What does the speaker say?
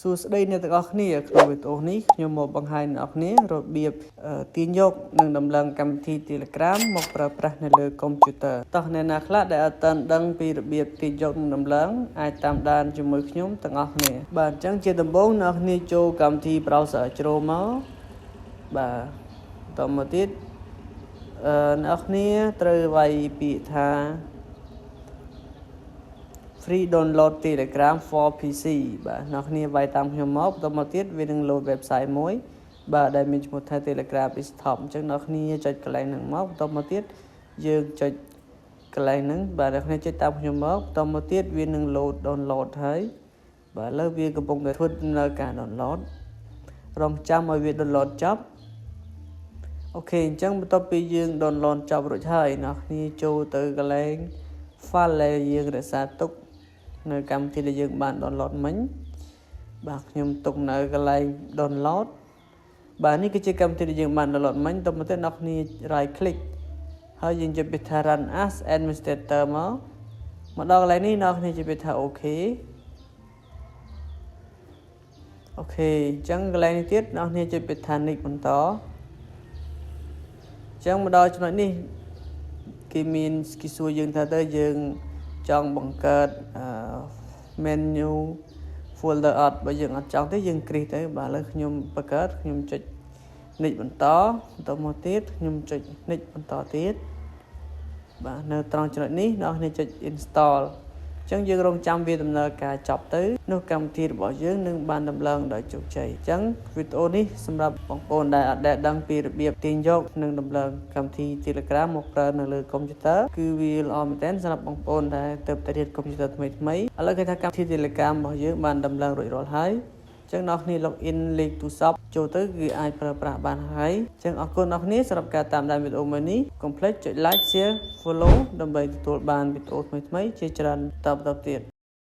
សួស្តីអ្នកទាំងអស់គ្នាក្នុងវីដេអូនេះខ្ញុំមកបង្ហាញអ្នកគ្នារបៀបទាញយកនិងដំឡើងកម្មវិធី Telegram មកប្រើប្រាស់នៅលើកុំព្យូទ័រតោះអ្នកណាខ្លះដែលអត់ទាន់ដឹងពីរបៀបទាញយកនិងដំឡើងអាចតាមដានជាមួយខ្ញុំទាំងអស់គ្នាបាទអញ្ចឹងជាដំបូងអ្នកគ្នាចូលកម្មវិធី browser ជ្រោមមកបាទតមកទៀតអ្នកគ្នាត្រូវវាយពាក្យថាfree download Telegram for PC បាទអ្នកគ្នាវាយតាមខ្ញុំមកបន្តមកទៀតវានឹង load website មួយបាទដែលមានឈ្មោះថា Telegram desktop អញ្ចឹងអ្នកគ្នាចុចកន្លែងហ្នឹងមកបន្តមកទៀតយើងចុចកន្លែងហ្នឹងបាទអ្នកគ្នាចុចតាមខ្ញុំមកបន្តមកទៀតវានឹង load download ហើយបាទឥឡូវវាកំពុងតែធ្វើដំណើរការ download រងចាំឲ្យវា download ចប់អូខេអញ្ចឹងបន្ទាប់ពីយើង download ចប់រួចហើយអ្នកគ្នាចូលទៅកន្លែង file ដែលយើងរក្សាទុកនៅកម្មវិធីដែលយើងបាន download មិញបាទខ្ញុំទុកនៅកន្លែង download បាទនេះគឺជាកម្មវិធីដែលយើងបាន download មិញតមកទៀតអ្នកគ្នា right click ហើយយើងចុចពាក្យថា run as administrator មកដល់កន្លែងនេះអ្នកគ្នាចុចពាក្យថា okay អូខេអញ្ចឹងកន្លែងនេះទៀតអ្នកគ្នាចុចពាក្យថា next បន្តអញ្ចឹងមកដល់ចំណុចនេះគេសួរយើងថាតើយើងចង់បង្កើត menu folder អត់បើយើងអត់ចង់ទេយើងគ្រីសទៅបាទឥឡូវខ្ញុំបង្កើតខ្ញុំចុច next បន្តមកទៀតខ្ញុំចុច next បន្តទៀតបាទនៅត្រង់ចំណុចនេះអ្នកគ្នាចុច install អញ្ចឹងយើងរងចាំវាដំណើរការចប់ទៅនោះកម្មវិធីរបស់យើងនឹងបានដំឡើងដោយជោគជ័យអញ្ចឹងវីដេអូនេះសម្រាប់បងប្អូនដែលអត់ដែលដឹងពីរបៀបទាញយកនិងដំឡើងកម្មវិធី Telegram មកប្រើនៅលើកុំព្យូទ័រគឺវាល្អមែនទែនសម្រាប់បងប្អូនដែលទើបតែរៀនកុំព្យូទ័រថ្មីឥឡូវគេថាកម្មវិធី Telegram របស់យើងបានដំឡើងរួចរាល់ហើយអញ្ចឹងអ្នកគ្នា login លេខទូរស័ព្ទចូលទៅគឺអាចប្រើប្រាស់បានហើយអញ្ចឹងអរគុណអ្នកគ្នាសម្រាប់ការតាមដានវីដេអូមួយនេះកុំភ្លេចចុច like share follow ដើម្បីទទួលបានវីដេអូថ្មីៗជាច្រើនបន្តទៀត